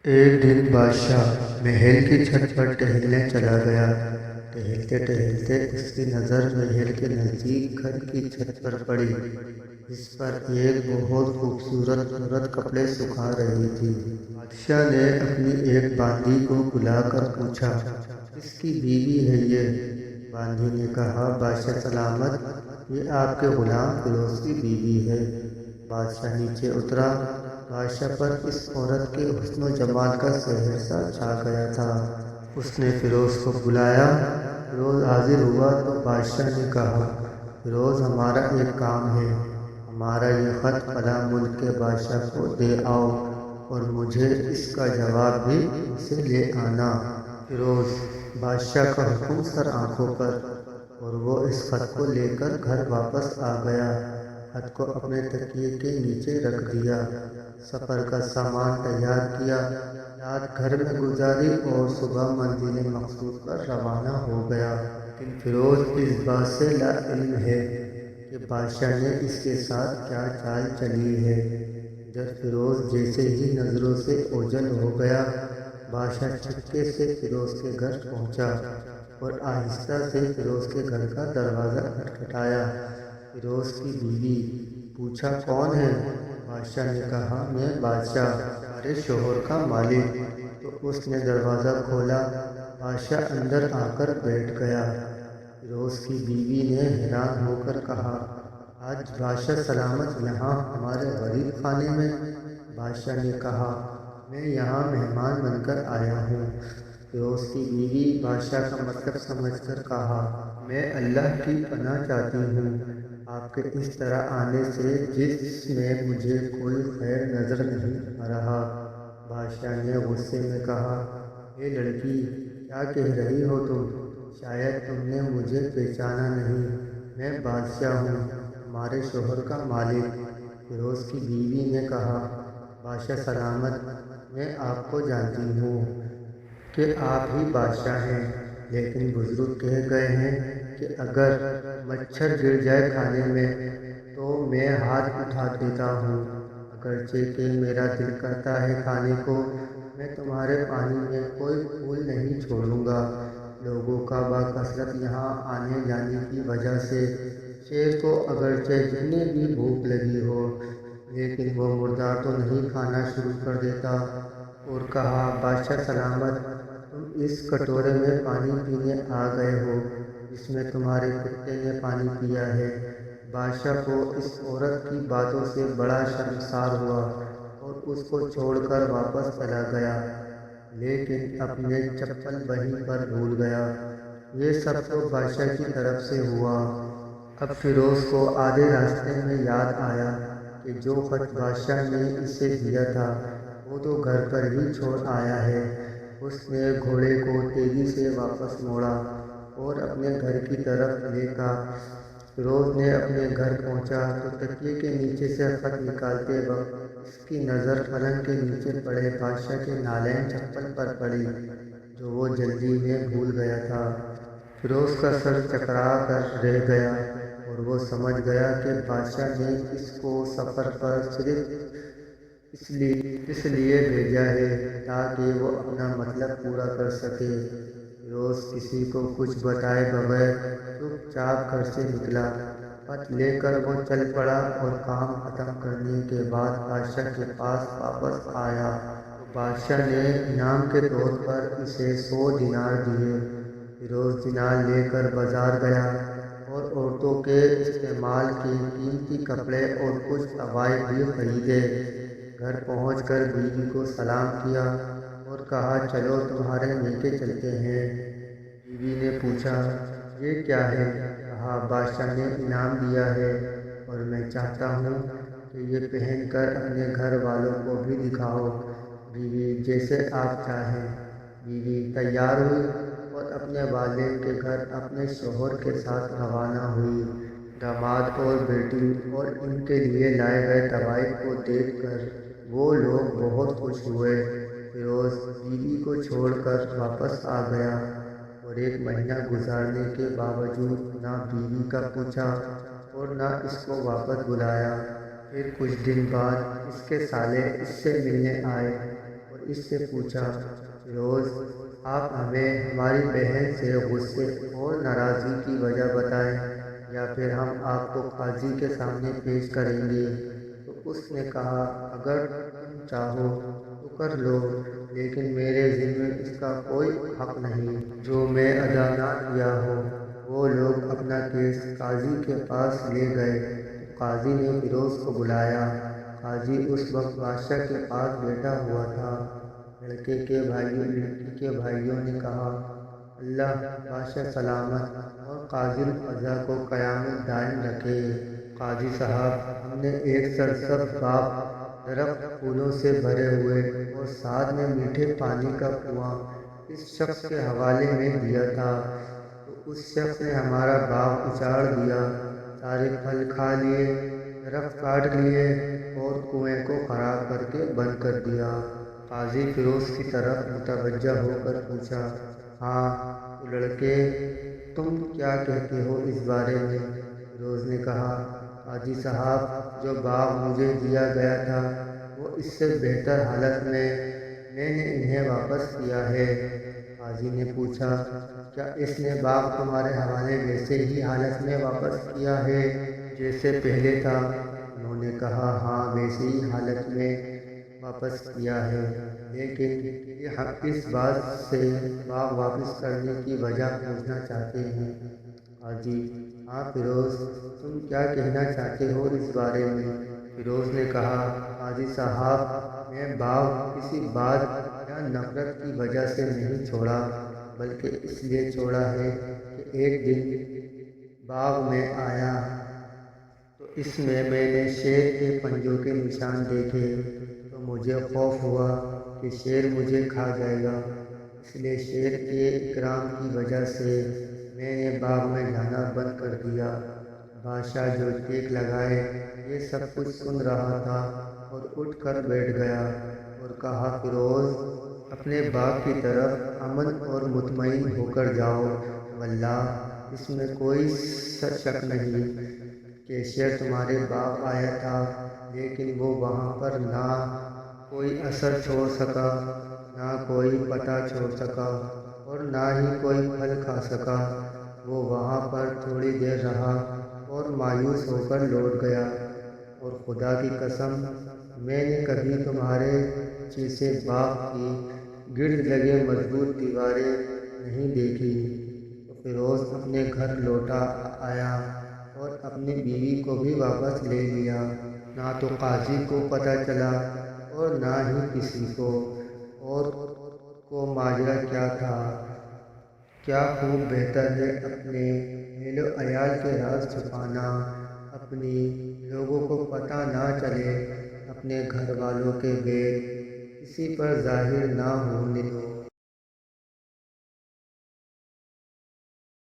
ایک دن بادشاہ محل کی چھت پر ٹہلنے چلا گیا۔ ٹہلتے ٹہلتے اس کی نظر محل کے نزدیک گھر کی چھت پر پڑی، جس پر ایک بہت خوبصورت عورت کپڑے سکھا رہی تھی۔ بادشاہ نے اپنی ایک باندھی کو بلا کر پوچھا، کس کی بیوی ہے یہ؟ باندھی نے کہا، بادشاہ سلامت، یہ آپ کے غلام فیروز کی بیوی ہے۔ بادشاہ نیچے اترا۔ بادشاہ پر اس عورت کے حسن و جمال کا سحر سا چھا گیا تھا۔ اس نے فیروز کو بلایا۔ فیروز حاضر ہوا تو بادشاہ نے کہا، فیروز، ہمارا ایک کام ہے۔ ہمارا یہ خط فلاں ملک کے بادشاہ کو دے آؤ اور مجھے اس کا جواب بھی ان سے لے آنا۔ فیروز بادشاہ کا حکم سر آنکھوں پر، اور وہ اس خط کو لے کر گھر واپس آ گیا۔ خط کو اپنے تکیے کے نیچے رکھ دیا، سفر کا سامان تیار کیا، رات گھر میں گزاری اور صبح منزل مقصود پر روانہ ہو گیا۔ لیکن فیروز اس بات سے لا علم ہے کہ بادشاہ نے اس کے ساتھ کیا چال چلی ہے۔ ادھر فیروز جیسے ہی نظروں سے اوجھل ہو گیا، بادشاہ چپکے سے فیروز کے گھر پہنچا اور آہستہ سے فیروز کے گھر کا دروازہ کھٹکھٹایا۔ فیروز کی بیوی پوچھا، کون ہے؟ بادشاہ نے کہا، میں بادشاہ، تمہارے شوہر کا مالک۔ تو اس نے دروازہ کھولا۔ بادشاہ اندر آ کر بیٹھ گیا۔ فیروز کی بیوی نے حیران ہو کر کہا، آج بادشاہ سلامت یہاں ہمارے غریب خانے میں؟ بادشاہ نے کہا، میں یہاں مہمان بن کر آیا ہوں۔ فیروز کی بیوی بادشاہ کا مطلب سمجھ کر کہا، میں اللہ کی پناہ چاہتی ہوں آپ کے اس طرح آنے سے، جس میں مجھے کوئی خیر نظر نہیں آ رہا۔ بادشاہ نے غصے میں کہا، اے لڑکی، کیا کہہ رہی ہو تم؟ شاید تم نے مجھے پہچانا نہیں۔ میں بادشاہ ہوں، تمہارے شوہر کا مالک۔ فیروز کی بیوی نے کہا، بادشاہ سلامت، میں آپ کو جانتی ہوں کہ آپ ہی بادشاہ ہیں، لیکن بزرگ کہہ گئے ہیں کہ اگر مچھر گر جائے کھانے میں تو میں ہاتھ اٹھا دیتا ہوں۔ اگرچہ کہ میرا دل کرتا ہے کھانے کو، میں تمہارے پانی میں کوئی پھول نہیں چھوڑوں گا۔ لوگوں کا بکثرت یہاں آنے جانے کی وجہ سے شیر کو اگرچہ جتنی بھی بھوک لگی ہو، لیکن وہ مردار تو نہیں کھانا شروع کر دیتا۔ اور کہا، بادشاہ سلامت، تم اس کٹورے میں پانی پینے آ گئے ہو جس میں تمہارے کتے نے پانی پیا ہے۔ بادشاہ کو اس عورت کی باتوں سے بڑا شرمسار ہوا اور اس کو چھوڑ کر واپس چلا گیا، لیکن اپنے چپل وہیں پر بھول گیا۔ یہ سب تو بادشاہ کی طرف سے ہوا۔ اب فیروز کو آدھے راستے میں یاد آیا کہ جو خط بادشاہ نے اسے دیا تھا وہ تو گھر پر ہی چھوڑ آیا ہے۔ اس نے گھوڑے کو تیزی سے واپس موڑا اور اپنے گھر کی طرف لیکا۔ فیروز نے اپنے گھر پہنچا تو تکیے کے نیچے سے خط نکالتے وقت اس کی نظر پلنگ کے نیچے پڑے بادشاہ کے نالین چپل پر پڑی، جو وہ جلدی میں بھول گیا تھا۔ فیروز کا سر چکرا کر رہ گیا اور وہ سمجھ گیا کہ بادشاہ نے اس کو سفر پر صرف اس لیے بھیجا ہے تاکہ وہ اپنا مطلب پورا کر سکے۔ فیروز کسی کو کچھ بتائے بغیر چپ چاپ گھر سے نکلا۔ خط لے کر وہ چل پڑا اور کام ختم کرنے کے بعد بادشاہ کے پاس واپس آیا تو بادشاہ نے انعام کے طور پر اسے 100 دینار دیے۔ فیروز دینار لے کر بازار گیا اور عورتوں کے استعمال کے قیمتی کپڑے اور کچھ تحائف بھی خریدے۔ گھر پہنچ کر بیوی کو سلام کیا اور کہا، چلو تمہارے میکے چلتے ہیں۔ بیوی نے پوچھا، یہ کیا ہے؟ کہا، بادشاہ نے انعام دیا ہے اور میں چاہتا ہوں کہ یہ پہن کر اپنے گھر والوں کو بھی دکھاؤ۔ بیوی، جیسے آپ چاہیں۔ بیوی تیار ہوئی اور اپنے والد کے گھر اپنے شوہر کے ساتھ روانہ ہوئی۔ داماد اور بیٹی اور ان کے لیے لائے گئے تحائف کو دیکھ کر وہ لوگ بہت خوش ہوئے۔ فیروز بیوی کو چھوڑ کر واپس آ گیا اور 1 مہینہ گزارنے کے باوجود نہ بیوی کا پوچھا اور نہ اس کو واپس بلایا۔ پھر کچھ دن بعد اس کے سالے اس سے ملنے آئے اور اس سے پوچھا، فیروز آپ ہمیں ہماری بہن سے غصے اور ناراضگی کی وجہ بتائیں یا پھر ہم آپ کو قاضی کے سامنے پیش کریں گے۔ تو اس نے کہا، اگر تم چاہو تو کر لو، لیکن میرے ذمہ اس کا کوئی حق نہیں جو میں ادا نہ کیا ہو۔ وہ لوگ اپنا کیس قاضی کے پاس لے گئے تو قاضی نے فیروز کو بلایا۔ قاضی اس وقت بادشاہ کے پاس بیٹھا ہوا تھا۔ لڑکی کے بھائیوں نے کہا، اللہ بادشاہ سلامت اور قاضی القضا کو قیامت دائم رکھے۔ قاضی صاحب، ہم نے ایک سرسبز باغ، درخت پھولوں سے بھرے ہوئے اور ساتھ میں میٹھے پانی کا کنواں اس شخص کے حوالے میں دیا تھا، تو اس شخص نے ہمارا باغ اجاڑ دیا، سارے پھل کھا لیے، درخت کاٹ لیے اور کنویں کو خراب کر کے بند کر دیا۔ قاضی فیروز کی طرف متوجہ ہو کر پوچھا، ہاں تو لڑکے، تم کیا کہتے ہو اس بارے میں؟ فیروز نے کہا، قاضی صاحب، جو باغ مجھے دیا گیا تھا وہ اس سے بہتر حالت میں نے انہیں واپس کیا ہے۔ قاضی نے پوچھا، کیا اس نے باغ تمہارے حوالے ویسے ہی حالت میں واپس کیا ہے جیسے پہلے تھا؟ انہوں نے کہا، ہاں ویسے ہی حالت میں واپس کیا ہے، لیکن یہ اس بات سے باغ واپس کرنے کی وجہ پوچھنا چاہتے ہیں۔ قاضی، ہاں فیروز، تم کیا کہنا چاہتے ہو اس بارے میں؟ فیروز نے کہا، قاضی صاحب، میں باغ کسی بات یا نفرت کی وجہ سے نہیں چھوڑا، بلکہ اس لیے چھوڑا ہے کہ ایک دن باغ میں آیا تو اس میں نے شیر کے پنجوں کے نشان دیکھے، تو مجھے خوف ہوا کہ شیر مجھے کھا جائے گا، اس لیے شیر کے اکرام کی وجہ سے میں نے باغ میں جانا بند کر دیا۔ بادشاہ جو ٹیک لگائے یہ سب کچھ سن رہا تھا اور اٹھ کر بیٹھ گیا اور کہا، فیروز، اپنے باغ کی طرف امن اور مطمئن ہو کر جاؤ، واللہ اس میں کوئی شک نہیں کہ شیر تمہارے باغ آیا تھا، لیکن وہ وہاں پر نہ کوئی اثر چھوڑ سکا، نہ کوئی پتہ چھوڑ سکا اور نہ ہی کوئی پھل کھا سکا۔ وہ وہاں پر تھوڑی دیر رہا اور مایوس ہو کر لوٹ گیا، اور خدا کی قسم، میں نے کبھی تمہارے جیسے باغ کی گرد لگے مضبوط دیواریں نہیں دیکھی۔ تو فیروز اپنے گھر لوٹا آیا اور اپنی بیوی کو بھی واپس لے لیا۔ نہ تو قاضی کو پتہ چلا اور نہ ہی کسی کو ماجرا کیا تھا۔ کیا خوب بہتر ہے اپنے اہل و عیال کے راز چھپانا، اپنی لوگوں کو پتہ نہ چلے، اپنے گھر والوں کے بید کسی پر ظاہر نہ ہونے دو۔